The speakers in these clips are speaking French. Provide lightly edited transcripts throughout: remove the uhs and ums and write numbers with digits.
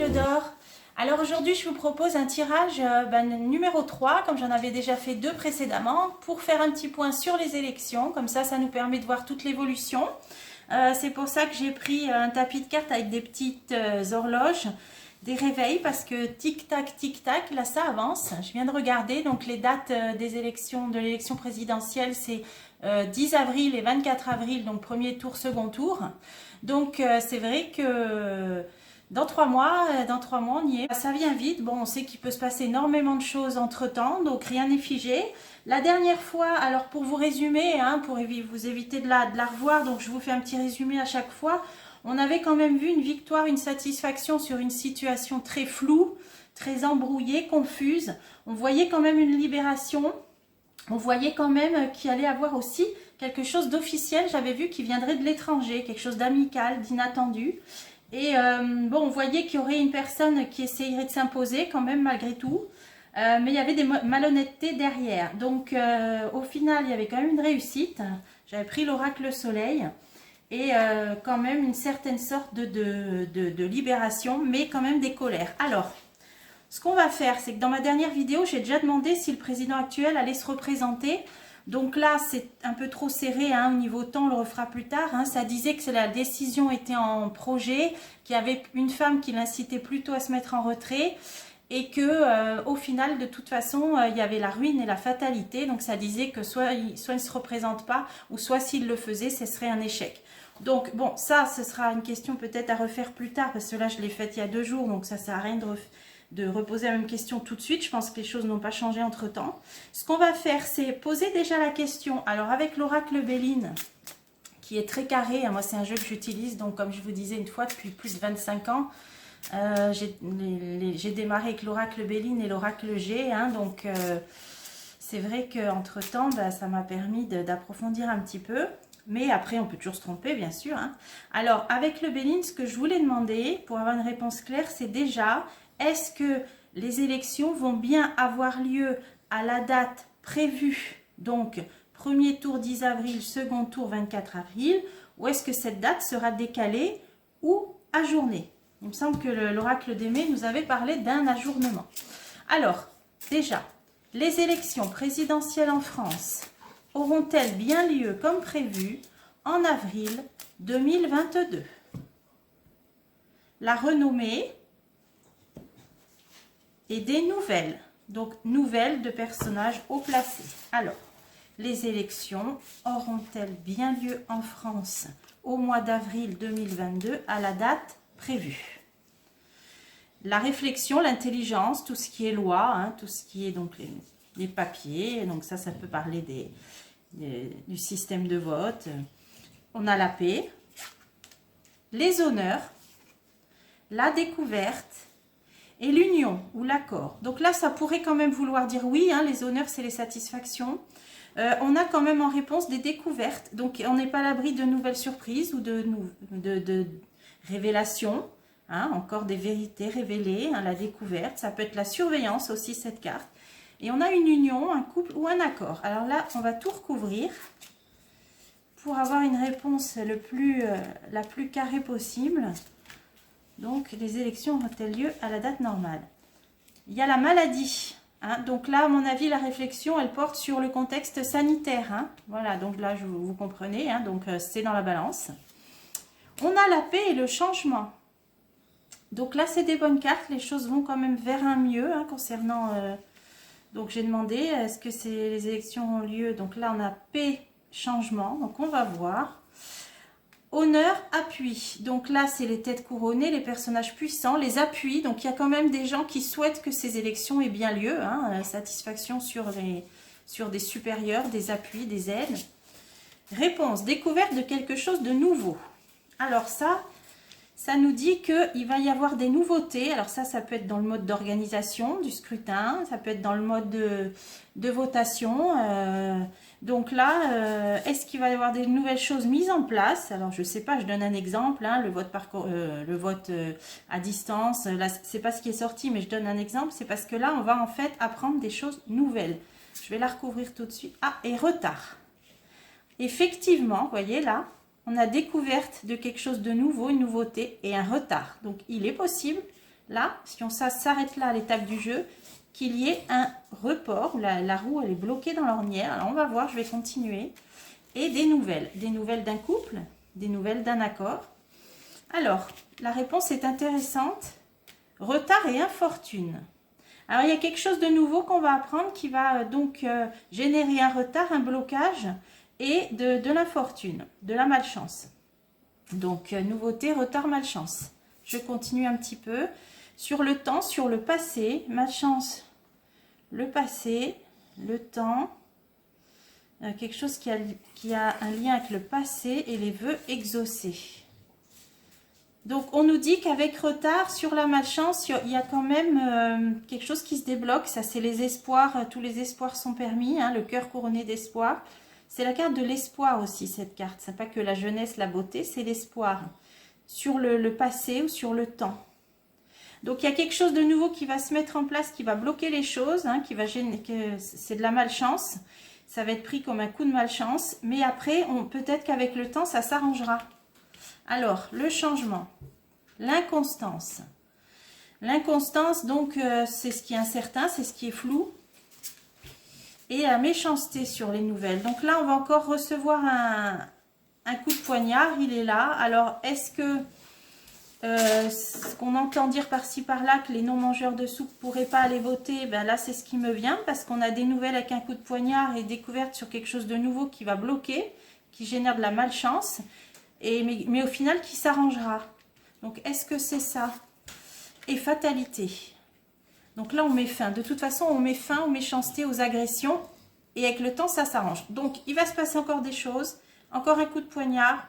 l'Oracle d'Or. Alors aujourd'hui, je vous propose un tirage numéro 3, comme j'en avais déjà fait 2 précédemment, pour faire un petit point sur les élections. Comme ça nous permet de voir toute l'évolution. C'est pour ça que j'ai pris un tapis de cartes avec des petites horloges, des réveils, parce que tic-tac, là ça avance. Je viens de regarder, donc les dates des élections, de l'élection présidentielle, c'est 10 avril et 24 avril, donc premier tour, second tour. Donc c'est vrai que dans 3 mois, on y est. Ça vient vite. Bon, on sait qu'il peut se passer énormément de choses entre temps, donc rien n'est figé. La dernière fois, alors pour vous résumer, pour vous éviter de la revoir, donc je vous fais un petit résumé à chaque fois. On avait quand même vu une victoire, une satisfaction sur une situation très floue, très embrouillée, confuse. On voyait quand même une libération. On voyait quand même qu'il allait avoir aussi quelque chose d'officiel. J'avais vu qui viendrait de l'étranger, quelque chose d'amical, d'inattendu. Et bon, on voyait qu'il y aurait une personne qui essayerait de s'imposer quand même malgré tout. Mais il y avait des malhonnêtetés derrière. Donc au final, il y avait quand même une réussite. J'avais pris l'oracle soleil. Et quand même une certaine sorte de libération, mais quand même des colères. Alors, ce qu'on va faire, c'est que dans ma dernière vidéo, j'ai déjà demandé si le président actuel allait se représenter. Donc là, c'est un peu trop serré au niveau temps, on le refera plus tard. Ça disait que la décision était en projet, qu'il y avait une femme qui l'incitait plutôt à se mettre en retrait et que au final, de toute façon, il y avait la ruine et la fatalité. Donc ça disait que soit il ne se représente pas, ou soit s'il le faisait, ce serait un échec. Donc bon, ça, ce sera une question peut-être à refaire plus tard, parce que là, je l'ai faite il y a 2 jours, donc ça ne sert à rien de reposer la même question tout de suite. Je pense que les choses n'ont pas changé entre temps. Ce qu'on va faire, c'est poser déjà la question. Alors avec l'oracle Béline, qui est très carré, moi c'est un jeu que j'utilise, donc comme je vous disais une fois, depuis plus de 25 ans, j'ai démarré avec l'oracle Béline et l'oracle G, donc c'est vrai qu'entre temps, ça m'a permis d'approfondir un petit peu. Mais après, on peut toujours se tromper, bien sûr. Alors, avec le Béline, ce que je voulais demander, pour avoir une réponse claire, c'est déjà, est-ce que les élections vont bien avoir lieu à la date prévue, donc premier tour 10 avril, second tour 24 avril, ou est-ce que cette date sera décalée ou ajournée? Il me semble que l'oracle d'Aimé nous avait parlé d'un ajournement. Alors, déjà, les élections présidentielles en France auront-elles bien lieu comme prévu en avril 2022? La renommée et des nouvelles. Donc, nouvelles de personnages haut placés. Alors, les élections auront-elles bien lieu en France au mois d'avril 2022 à la date prévue? La réflexion, l'intelligence, tout ce qui est loi, tout ce qui est donc les papiers, donc ça peut parler du système de vote. On a la paix, les honneurs, la découverte et l'union ou l'accord. Donc là, ça pourrait quand même vouloir dire oui, les honneurs, c'est les satisfactions. On a quand même en réponse des découvertes. Donc, on n'est pas à l'abri de nouvelles surprises ou de révélations. Encore des vérités révélées, la découverte. Ça peut être la surveillance aussi, cette carte. Et on a une union, un couple ou un accord. Alors là, on va tout recouvrir pour avoir une réponse la plus carrée possible. Donc, les élections auront-elles lieu à la date normale? Il y a la maladie. Donc là, à mon avis, la réflexion, elle porte sur le contexte sanitaire. Voilà, donc là, vous comprenez. Donc, c'est dans la balance. On a la paix et le changement. Donc là, c'est des bonnes cartes. Les choses vont quand même vers un mieux concernant... donc, j'ai demandé, est-ce que les élections ont lieu? Donc là, on a paix, changement. Donc, on va voir. Honneur, appui. Donc là, c'est les têtes couronnées, les personnages puissants, les appuis. Donc, il y a quand même des gens qui souhaitent que ces élections aient bien lieu. Satisfaction sur des supérieurs, des appuis, des aides. Réponse, découverte de quelque chose de nouveau. Alors ça nous dit qu'il va y avoir des nouveautés. Alors ça peut être dans le mode d'organisation du scrutin, ça peut être dans le mode de votation. Donc là, est-ce qu'il va y avoir des nouvelles choses mises en place? Alors je ne sais pas, je donne un exemple, le vote à distance. Là, c'est pas ce qui est sorti, mais je donne un exemple. C'est parce que là, on va en fait apprendre des choses nouvelles. Je vais la recouvrir tout de suite. Et retard. Effectivement, vous voyez là, on a découverte de quelque chose de nouveau, une nouveauté et un retard. Donc, il est possible là, si on s'arrête là à l'étape du jeu, qu'il y ait un report, la roue elle est bloquée dans l'ornière. Alors on va voir, je vais continuer. Et des nouvelles d'un couple, des nouvelles d'un accord. Alors, la réponse est intéressante. Retard et infortune. Alors, il y a quelque chose de nouveau qu'on va apprendre qui va donc générer un retard, un blocage et de l'infortune, de la malchance. Donc, nouveauté, retard, malchance. Je continue un petit peu. Sur le temps, sur le passé, malchance, le passé, le temps, quelque chose qui a un lien avec le passé et les vœux exaucés. Donc, on nous dit qu'avec retard, sur la malchance, il y a quand même quelque chose qui se débloque. Ça, c'est les espoirs. Tous les espoirs sont permis. Hein, le cœur couronné d'espoir. C'est la carte de l'espoir aussi, cette carte. C'est pas que la jeunesse, la beauté, c'est l'espoir. Sur le passé ou sur le temps. Donc, il y a quelque chose de nouveau qui va se mettre en place, qui va bloquer les choses, hein, qui va gêner, c'est de la malchance. Ça va être pris comme un coup de malchance. Mais après, peut-être qu'avec le temps, ça s'arrangera. Alors, le changement, l'inconstance. L'inconstance, donc, c'est ce qui est incertain, c'est ce qui est flou. Et la méchanceté sur les nouvelles. Donc là, on va encore recevoir un coup de poignard, il est là. Alors, est-ce que ce qu'on entend dire par-ci, par-là, que les non-mangeurs de soupe ne pourraient pas aller voter, ben là, c'est ce qui me vient, parce qu'on a des nouvelles avec un coup de poignard et découverte sur quelque chose de nouveau qui va bloquer, qui génère de la malchance. Mais au final qui s'arrangera. Donc est-ce que c'est ça? Et fatalité. Donc là on met fin. De toute façon on met fin aux méchancetés, aux agressions. Et avec le temps ça s'arrange. Donc il va se passer encore des choses. Encore un coup de poignard.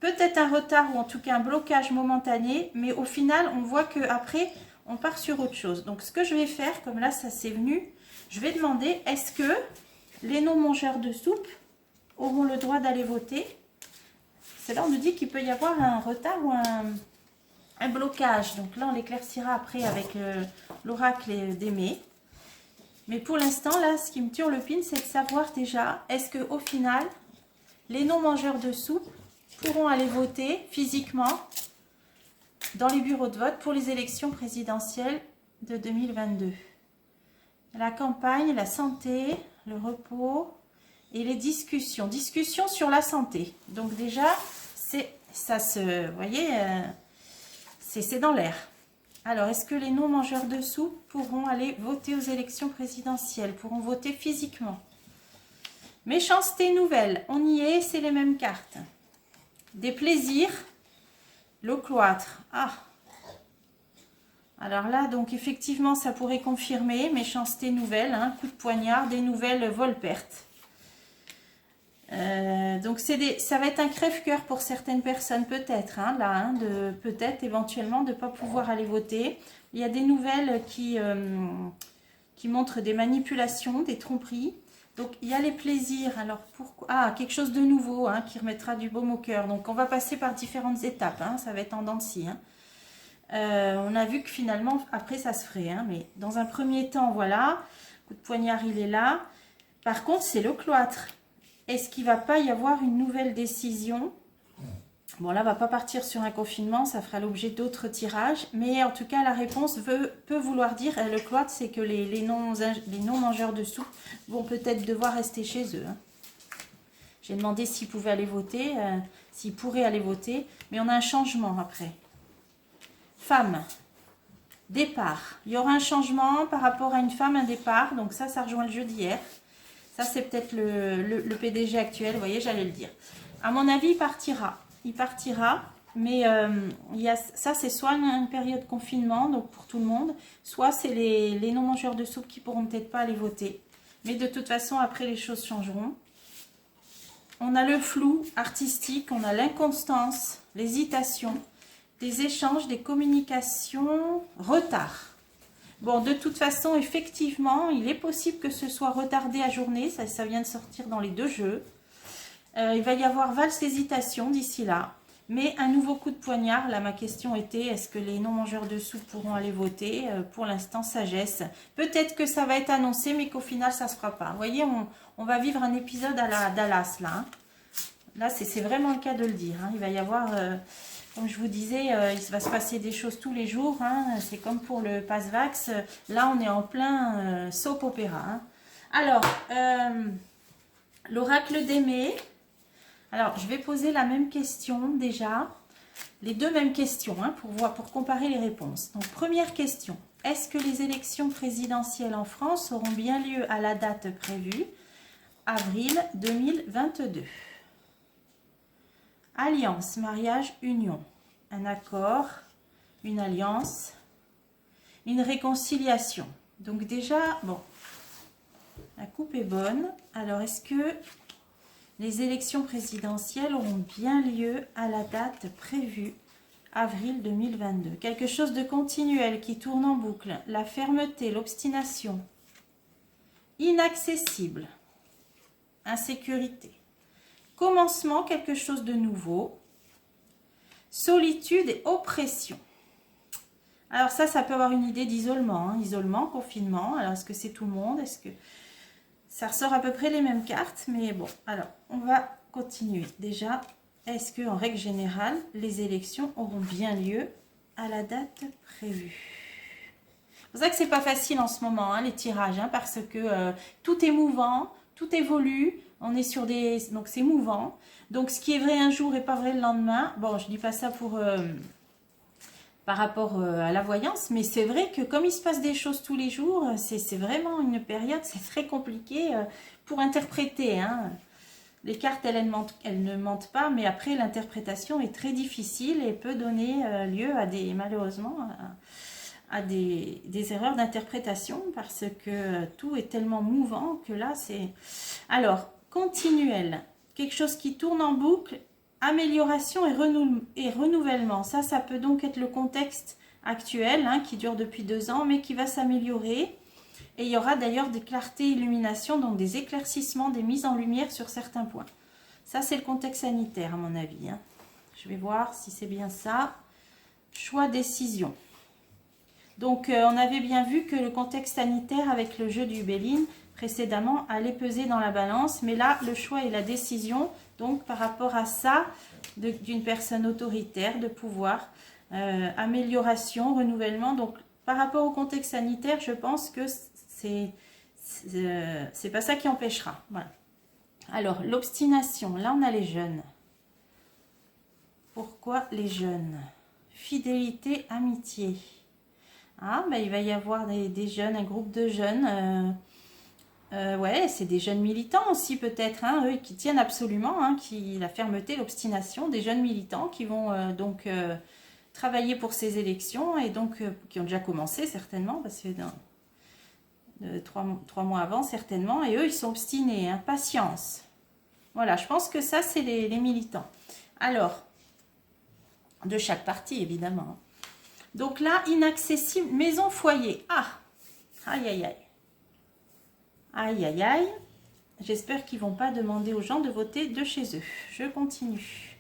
Peut-être un retard ou en tout cas un blocage momentané. Mais au final on voit qu'après on part sur autre chose. Donc ce que je vais faire, comme là ça s'est venu, je vais demander, est-ce que les non-mangeurs de soupe auront le droit d'aller voter? C'est là on nous dit qu'il peut y avoir un retard ou un blocage. Donc là, on l'éclaircira après avec l'oracle d'Aimé. Mais pour l'instant, là, ce qui me turlupine, c'est de savoir déjà, est-ce qu'au final, les non-mangeurs de soupe pourront aller voter physiquement dans les bureaux de vote pour les élections présidentielles de 2022. La campagne, la santé, le repos... et les discussions. Discussions sur la santé. Donc déjà, vous voyez, c'est dans l'air. Alors, est-ce que les non-mangeurs de soupe pourront aller voter aux élections présidentielles, pourront voter physiquement? Méchanceté nouvelle, on y est, c'est les mêmes cartes. Des plaisirs, le cloître. Ah! Alors là, donc effectivement, ça pourrait confirmer, méchanceté nouvelle, hein, coup de poignard, des nouvelles vol-perte. Donc ça va être un crève-cœur pour certaines personnes peut-être, hein, là, hein, peut-être éventuellement de ne pas pouvoir aller voter. Il y a des nouvelles qui montrent des manipulations, des tromperies. Donc il y a les plaisirs. Alors pourquoi? Ah, quelque chose de nouveau, hein, qui remettra du baume au cœur. Donc on va passer par différentes étapes, hein, ça va être en dents de scie, hein. On a vu que finalement après ça se ferait, hein, mais dans un premier temps, voilà, coup de poignard il est là. Par contre c'est le cloître. Est-ce qu'il ne va pas y avoir une nouvelle décision? Bon, là, on ne va pas partir sur un confinement, ça fera l'objet d'autres tirages. Mais en tout cas, la réponse peut vouloir dire, le cloître, c'est que les non-mangeurs de soupe vont peut-être devoir rester chez eux. Hein. J'ai demandé s'ils pouvaient aller voter, s'ils pourraient aller voter. Mais on a un changement après. Femme, départ. Il y aura un changement par rapport à une femme, un départ. Donc ça rejoint le jeu d'hier. Ça, c'est peut-être le PDG actuel, vous voyez, j'allais le dire. À mon avis, il partira. Il partira, mais ça, c'est soit une période de confinement, donc pour tout le monde, soit c'est les non-mangeurs de soupe qui pourront peut-être pas aller voter. Mais de toute façon, après, les choses changeront. On a le flou artistique, on a l'inconstance, l'hésitation, des échanges, des communications, retard. Bon, de toute façon, effectivement, il est possible que ce soit retardé à journée. Ça vient de sortir dans les deux jeux. Il va y avoir valse hésitation d'ici là. Mais un nouveau coup de poignard. Là, ma question était, est-ce que les non-mangeurs de soupe pourront aller voter? Pour l'instant, sagesse. Peut-être que ça va être annoncé, mais qu'au final, ça ne se fera pas. Vous voyez, on va vivre un épisode à la Dallas, là. Hein. Là, c'est vraiment le cas de le dire. Hein. Il va y avoir... Comme je vous disais, il va se passer des choses tous les jours. Hein. C'est comme pour le Pass-Vax. Là, on est en plein soap opéra. Hein. Alors, l'oracle d'Aimé. Alors, je vais poser la même question déjà. Les deux mêmes questions hein, pour comparer les réponses. Donc, première question. Est-ce que les élections présidentielles en France auront bien lieu à la date prévue, avril 2022? Alliance, mariage, union. Un accord, une alliance, une réconciliation. Donc déjà, bon, la coupe est bonne. Alors, est-ce que les élections présidentielles auront bien lieu à la date prévue, avril 2022? Quelque chose de continuel qui tourne en boucle. La fermeté, l'obstination. Inaccessible. Insécurité. Commencement, quelque chose de nouveau. Solitude et oppression. Alors ça peut avoir une idée d'isolement. Hein. Isolement, confinement. Alors est-ce que c'est tout le monde? Est-ce que ça ressort à peu près les mêmes cartes? Mais bon, alors on va continuer. Déjà, est-ce que en règle générale, les élections auront bien lieu à la date prévue? C'est pour ça que c'est pas facile en ce moment, hein, les tirages, hein, parce que tout est mouvant, tout évolue. On est sur des... Donc, c'est mouvant. Donc, ce qui est vrai un jour n'est pas vrai le lendemain. Bon, je dis pas ça pour... par rapport à la voyance. Mais c'est vrai que comme il se passe des choses tous les jours, c'est vraiment une période, c'est très compliqué pour interpréter. Hein. Les cartes, elles ne mentent pas. Mais après, l'interprétation est très difficile et peut donner lieu à des... Malheureusement... à des erreurs d'interprétation parce que tout est tellement mouvant que là, c'est... Alors... Continuel, quelque chose qui tourne en boucle, amélioration et renouvellement. Ça peut donc être le contexte actuel hein, qui dure depuis 2 ans, mais qui va s'améliorer. Et il y aura d'ailleurs des clartés, illuminations, donc des éclaircissements, des mises en lumière sur certains points. Ça, c'est le contexte sanitaire, à mon avis. Hein. Je vais voir si c'est bien ça. Choix, décision. Donc, on avait bien vu que le contexte sanitaire avec le jeu du Béline précédemment allait peser dans la balance, mais là le choix et la décision, donc par rapport à ça, d'une personne autoritaire, de pouvoir, amélioration, renouvellement, donc par rapport au contexte sanitaire, je pense que c'est pas ça qui empêchera. Voilà. Alors, l'obstination, là on a les jeunes. Pourquoi les jeunes? Fidélité, amitié. Ah, ben, il va y avoir des jeunes, un groupe de jeunes... ouais, c'est des jeunes militants aussi peut-être, hein, eux qui tiennent absolument, hein, la fermeté, l'obstination, des jeunes militants qui vont donc travailler pour ces élections et donc qui ont déjà commencé certainement, parce que 3 mois avant certainement, et eux ils sont obstinés, hein, patience. Voilà, je pense que ça c'est les militants. Alors, de chaque parti évidemment. Donc là, inaccessible, maison, foyer. Ah, aïe aïe aïe. Aïe, aïe, aïe. J'espère qu'ils ne vont pas demander aux gens de voter de chez eux. Je continue.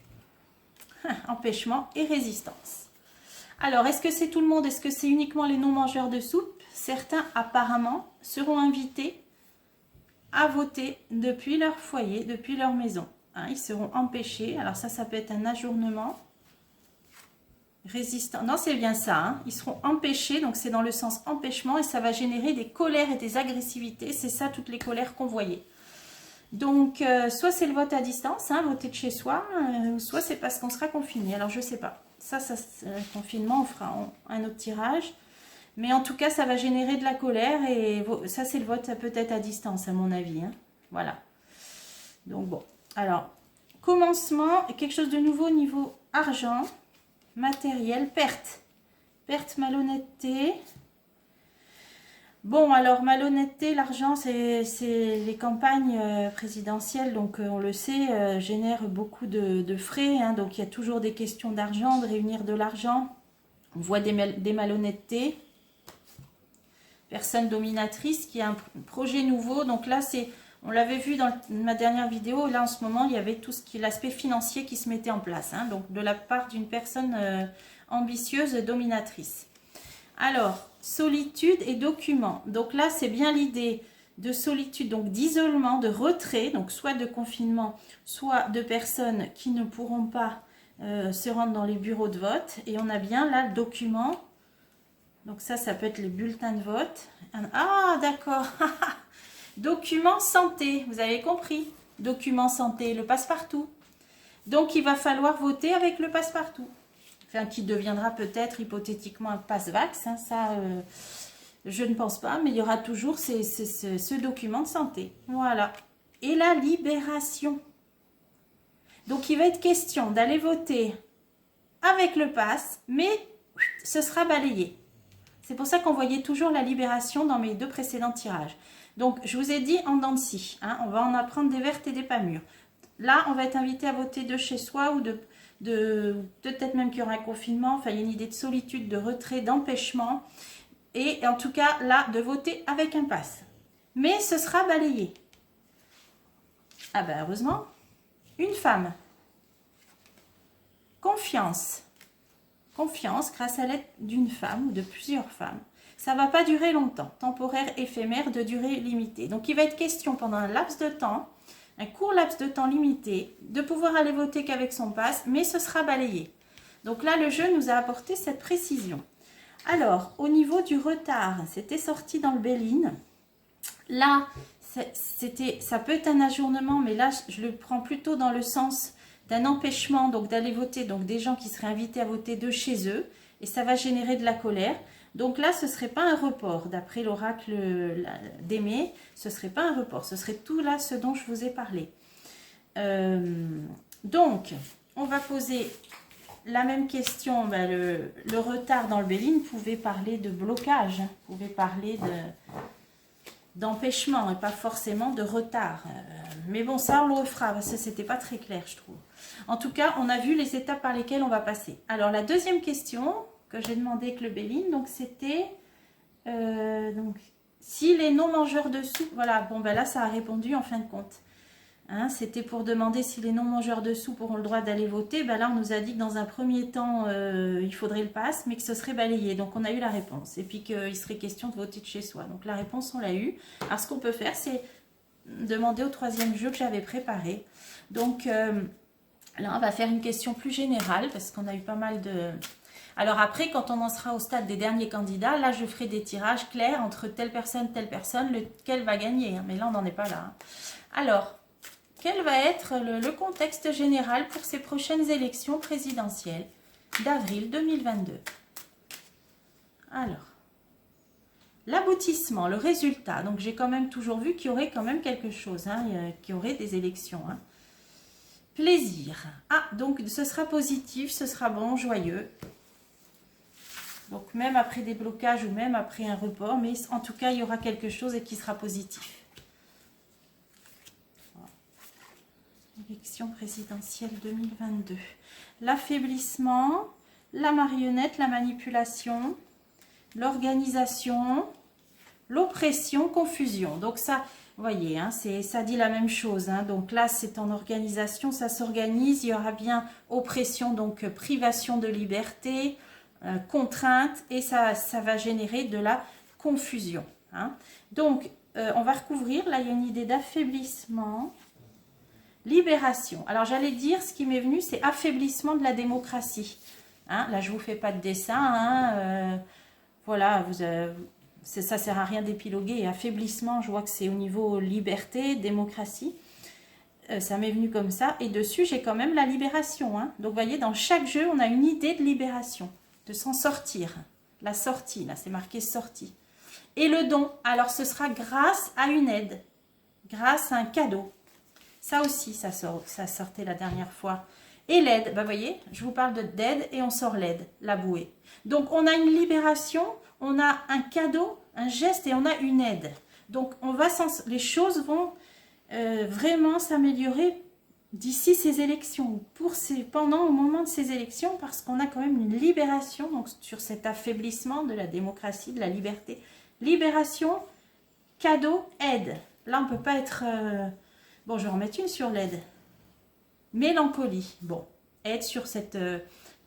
Empêchement et résistance. Alors, est-ce que c'est tout le monde? Est-ce que c'est uniquement les non-mangeurs de soupe? Certains, apparemment, seront invités à voter depuis leur foyer, depuis leur maison. Hein, ils seront empêchés. Alors ça peut être un ajournement. Résistant. Non, c'est bien ça. Hein. Ils seront empêchés, donc c'est dans le sens empêchement et ça va générer des colères et des agressivités. C'est ça, toutes les colères qu'on voyait. Donc, soit c'est le vote à distance, hein, voter de chez soi, soit c'est parce qu'on sera confiné. Alors, je sais pas. Ça confinement, on fera un autre tirage. Mais en tout cas, ça va générer de la colère et ça, c'est le vote peut-être à distance, à mon avis. Hein. Voilà. Donc, bon. Alors, commencement, quelque chose de nouveau au niveau argent. Matériel, perte, malhonnêteté. Bon, alors malhonnêteté, l'argent, c'est les campagnes présidentielles, donc on le sait, génèrent beaucoup de frais, hein, donc il y a toujours des questions d'argent, de réunir de l'argent. On voit des malhonnêtetés. Personne dominatrice qui a un projet nouveau, donc là c'est... On l'avait vu dans ma dernière vidéo, là en ce moment, il y avait tout ce qui est l'aspect financier qui se mettait en place, hein, donc de la part d'une personne ambitieuse, dominatrice. Alors, solitude et documents. Donc là, c'est bien l'idée de solitude, donc d'isolement, de retrait, donc soit de confinement, soit de personnes qui ne pourront pas se rendre dans les bureaux de vote. Et on a bien là le document. Donc ça peut être les bulletins de vote. Ah, d'accord. Document santé, vous avez compris. Document santé, le passe-partout. Donc il va falloir voter avec le passe-partout. Enfin, qui deviendra peut-être hypothétiquement un passe-vax. Hein, ça, je ne pense pas, mais il y aura toujours ce document de santé. Voilà. Et la libération. Donc il va être question d'aller voter avec le passe, mais ce sera balayé. C'est pour ça qu'on voyait toujours la libération dans mes 2 précédents tirages. Donc, je vous ai dit en dents de scie, hein, on va en apprendre des vertes et des pas mûres. Là, on va être invité à voter de chez soi ou peut-être même qu'il y aura un confinement. Enfin, il y a une idée de solitude, de retrait, d'empêchement. Et en tout cas, là, de voter avec un pass. Mais ce sera balayé. Ah ben, heureusement. Une femme. Confiance. Confiance grâce à l'aide d'une femme ou de plusieurs femmes. Ça ne va pas durer longtemps. Temporaire, éphémère, de durée limitée. Donc, il va être question pendant un laps de temps, un court laps de temps limité, de pouvoir aller voter qu'avec son pass, mais ce sera balayé. Donc là, le jeu nous a apporté cette précision. Alors, au niveau du retard, c'était sorti dans le Béline. Là, ça peut être un ajournement, mais là, je le prends plutôt dans le sens d'un empêchement donc d'aller voter, donc des gens qui seraient invités à voter de chez eux, et ça va générer de la colère. Donc là, ce ne serait pas un report, d'après l'oracle d'Aimé, ce ne serait pas un report, ce serait tout là ce dont je vous ai parlé. Donc, on va poser la même question. Ben, le retard dans le Béline pouvait parler de blocage, hein, pouvait parler d'empêchement et pas forcément de retard. Mais bon, ça, on le refera parce que ce n'était pas très clair, je trouve. En tout cas, on a vu les étapes par lesquelles on va passer. Alors, la deuxième question que j'ai demandé avec le Béline, donc c'était si les non-mangeurs de soupe, voilà, bon, ben là, ça a répondu en fin de compte. Hein, c'était pour demander si les non-mangeurs de soupe auront le droit d'aller voter. Ben là, on nous a dit que dans un premier temps, il faudrait le pass, mais que ce serait balayé. Donc, on a eu la réponse. Et puis qu'il serait question de voter de chez soi. Donc, la réponse, on l'a eu. Alors, ce qu'on peut faire, c'est demander au 3e jeu que j'avais préparé. Donc, là, on va faire une question plus générale parce qu'on a eu pas mal de... Alors après, quand on en sera au stade des derniers candidats, là, je ferai des tirages clairs entre telle personne, lequel va gagner. Hein. Mais là, on n'en est pas là. Hein. Alors... quel va être le contexte général pour ces prochaines élections présidentielles d'avril 2022? Alors, l'aboutissement, le résultat. Donc, j'ai quand même toujours vu qu'il y aurait quand même quelque chose, hein, qu'il y aurait des élections. Hein. Plaisir. Ah, donc ce sera positif, ce sera bon, joyeux. Donc, même après des blocages ou même après un report, mais en tout cas, il y aura quelque chose et qui sera positif. Élection présidentielle 2022. L'affaiblissement, la marionnette, la manipulation, l'organisation, l'oppression, confusion. Donc ça, vous voyez, hein, ça dit la même chose. Hein. Donc là, c'est en organisation, ça s'organise. Il y aura bien oppression, donc privation de liberté, contrainte, et ça va générer de la confusion. Hein. Donc, on va recouvrir. Là, il y a une idée d'affaiblissement. Libération. Alors, j'allais dire, ce qui m'est venu, c'est affaiblissement de la démocratie. Hein, là, je ne vous fais pas de dessin. Hein, voilà, ça ne sert à rien d'épiloguer. Affaiblissement, je vois que c'est au niveau liberté, démocratie. Ça m'est venu comme ça. Et dessus, j'ai quand même la libération. Hein. Donc, vous voyez, dans chaque jeu, on a une idée de libération, de s'en sortir. La sortie, là, c'est marqué sortie. Et le don, alors ce sera grâce à une aide, grâce à un cadeau. Ça aussi, ça sortait la dernière fois. Et l'aide, vous voyez, je vous parle d'aide et on sort l'aide, la bouée. Donc, on a une libération, on a un cadeau, un geste et on a une aide. Donc, les choses vont vraiment s'améliorer d'ici ces élections, au moment de ces élections, parce qu'on a quand même une libération donc, sur cet affaiblissement de la démocratie, de la liberté. Libération, cadeau, aide. Là, on ne peut pas être... Bon, je vais en mettre une sur l'aide. Mélancolie. Bon, aide sur cette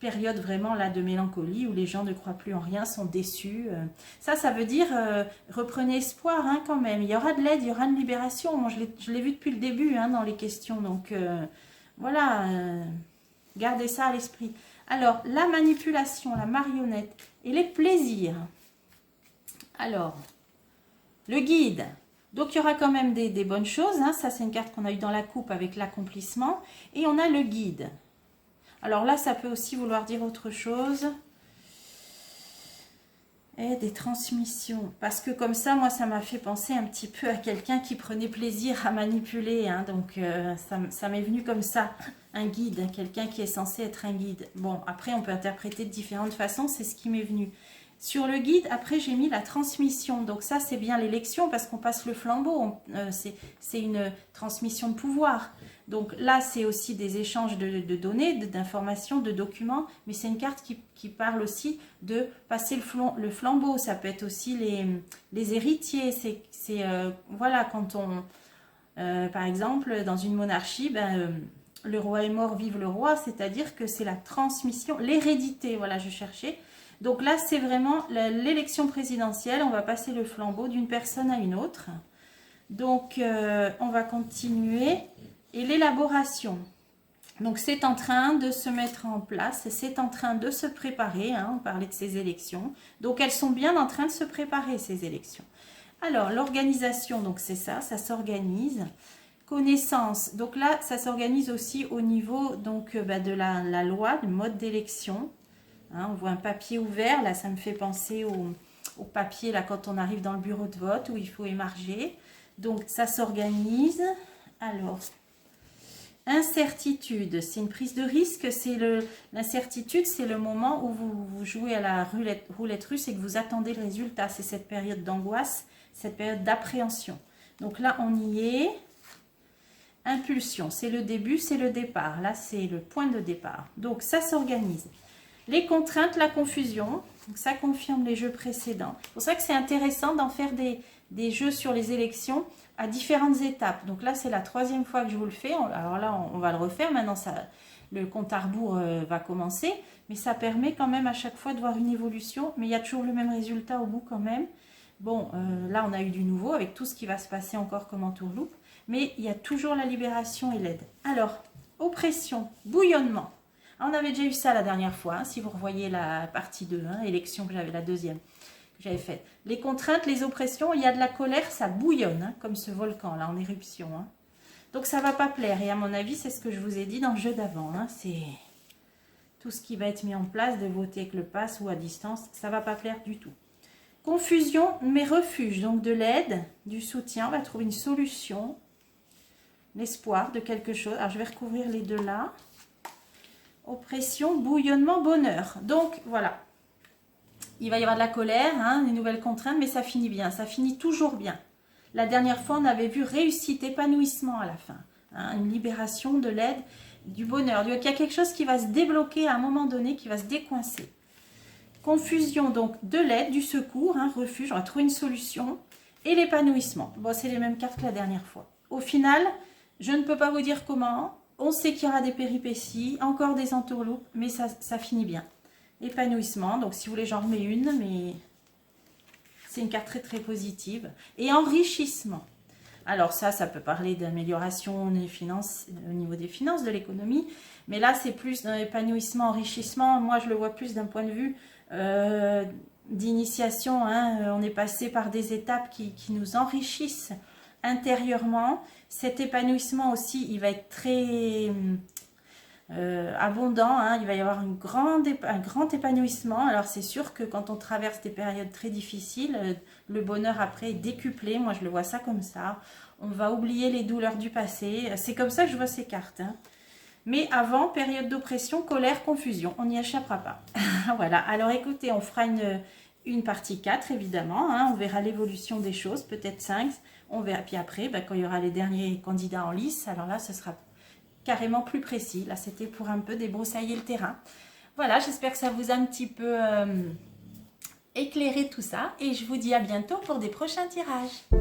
période vraiment là de mélancolie où les gens ne croient plus en rien, sont déçus. Ça veut dire reprenez espoir hein, quand même. Il y aura de l'aide, il y aura une libération. Moi, je l'ai vu depuis le début hein, dans les questions. Donc, voilà. Gardez ça à l'esprit. Alors, la manipulation, la marionnette et les plaisirs. Alors, le guide. Donc, il y aura quand même des bonnes choses. Hein. Ça, c'est une carte qu'on a eue dans la coupe avec l'accomplissement. Et on a le guide. Alors là, ça peut aussi vouloir dire autre chose. Et des transmissions. Parce que comme ça, moi, ça m'a fait penser un petit peu à quelqu'un qui prenait plaisir à manipuler. Hein. Donc, ça m'est venu comme ça. Un guide, hein, quelqu'un qui est censé être un guide. Bon, après, on peut interpréter de différentes façons. C'est ce qui m'est venu. Sur le guide, après, j'ai mis la transmission. Donc ça, c'est bien l'élection parce qu'on passe le flambeau. C'est une transmission de pouvoir. Donc là, c'est aussi des échanges de données, d'informations, de documents. Mais c'est une carte qui parle aussi de passer le flambeau. Ça peut être aussi les héritiers. Voilà, quand on... par exemple, dans une monarchie, le roi est mort, vive le roi. C'est-à-dire que c'est la transmission, l'hérédité. Voilà, je cherchais. Donc là, c'est vraiment l'élection présidentielle. On va passer le flambeau d'une personne à une autre. Donc, on va continuer. Et l'élaboration. Donc, c'est en train de se mettre en place. C'est en train de se préparer. Hein, on parlait de ces élections. Donc, elles sont bien en train de se préparer, ces élections. Alors, l'organisation, donc c'est ça s'organise. Connaissance. Donc là, ça s'organise aussi au niveau donc, de la loi, du mode d'élection. Hein, on voit un papier ouvert, là ça me fait penser au papier là quand on arrive dans le bureau de vote où il faut émarger. Donc ça s'organise. Alors, incertitude, c'est une prise de risque. L'incertitude, c'est le moment où vous jouez à la roulette russe et que vous attendez le résultat. C'est cette période d'angoisse, cette période d'appréhension. Donc là, on y est. Impulsion, c'est le début, c'est le départ. Là, c'est le point de départ. Donc ça s'organise. Les contraintes, la confusion, donc ça confirme les jeux précédents. C'est pour ça que c'est intéressant d'en faire des jeux sur les élections à différentes étapes. Donc là, c'est la 3e fois que je vous le fais. Alors là, on va le refaire. Maintenant, le compte à rebours va commencer. Mais ça permet quand même à chaque fois de voir une évolution. Mais il y a toujours le même résultat au bout quand même. Bon, là, on a eu du nouveau avec tout ce qui va se passer encore comme entourloupe. Mais il y a toujours la libération et l'aide. Alors, oppression, bouillonnement. On avait déjà eu ça la dernière fois, hein, si vous revoyez la partie 2, hein, élection que j'avais, la 2e que j'avais faite. Les contraintes, les oppressions, il y a de la colère, ça bouillonne, hein, comme ce volcan là en éruption. Hein. Donc ça ne va pas plaire. Et à mon avis, c'est ce que je vous ai dit dans le jeu d'avant. Hein, c'est tout ce qui va être mis en place, de voter avec le pass ou à distance, ça ne va pas plaire du tout. Confusion, mais refuge, donc de l'aide, du soutien, on va trouver une solution, l'espoir de quelque chose. Alors je vais recouvrir les deux là. Oppression, bouillonnement, bonheur. Donc, voilà. Il va y avoir de la colère, hein, des nouvelles contraintes, mais ça finit bien. Ça finit toujours bien. La dernière fois, on avait vu réussite, épanouissement à la fin. Hein, une libération de l'aide, du bonheur. Donc, il y a quelque chose qui va se débloquer à un moment donné, qui va se décoincer. Confusion, donc, de l'aide, du secours, hein, refuge. On va trouver une solution. Et l'épanouissement. Bon, c'est les mêmes cartes que la dernière fois. Au final, je ne peux pas vous dire comment. On sait qu'il y aura des péripéties, encore des entourloupes, mais ça finit bien. Épanouissement, donc si vous voulez, j'en remets une, mais c'est une carte très très positive. Et enrichissement. Alors ça peut parler d'amélioration au niveau des finances, de l'économie, mais là c'est plus d'un épanouissement, enrichissement. Moi je le vois plus d'un point de vue d'initiation. Hein. On est passé par des étapes qui nous enrichissent intérieurement. Cet épanouissement aussi, il va être très abondant, hein. Il va y avoir un grand épanouissement. Alors c'est sûr que quand on traverse des périodes très difficiles, le bonheur après est décuplé. Moi je le vois ça comme ça. On va oublier les douleurs du passé. C'est comme ça que je vois ces cartes. Hein. Mais avant, période d'oppression, colère, confusion. On n'y échappera pas. Voilà. Alors écoutez, on fera une partie 4 évidemment. Hein. On verra l'évolution des choses, peut-être 5. On verra. Puis après, quand il y aura les derniers candidats en lice, alors là, ce sera carrément plus précis. Là, c'était pour un peu débroussailler le terrain. Voilà, j'espère que ça vous a un petit peu éclairé tout ça. Et je vous dis à bientôt pour des prochains tirages.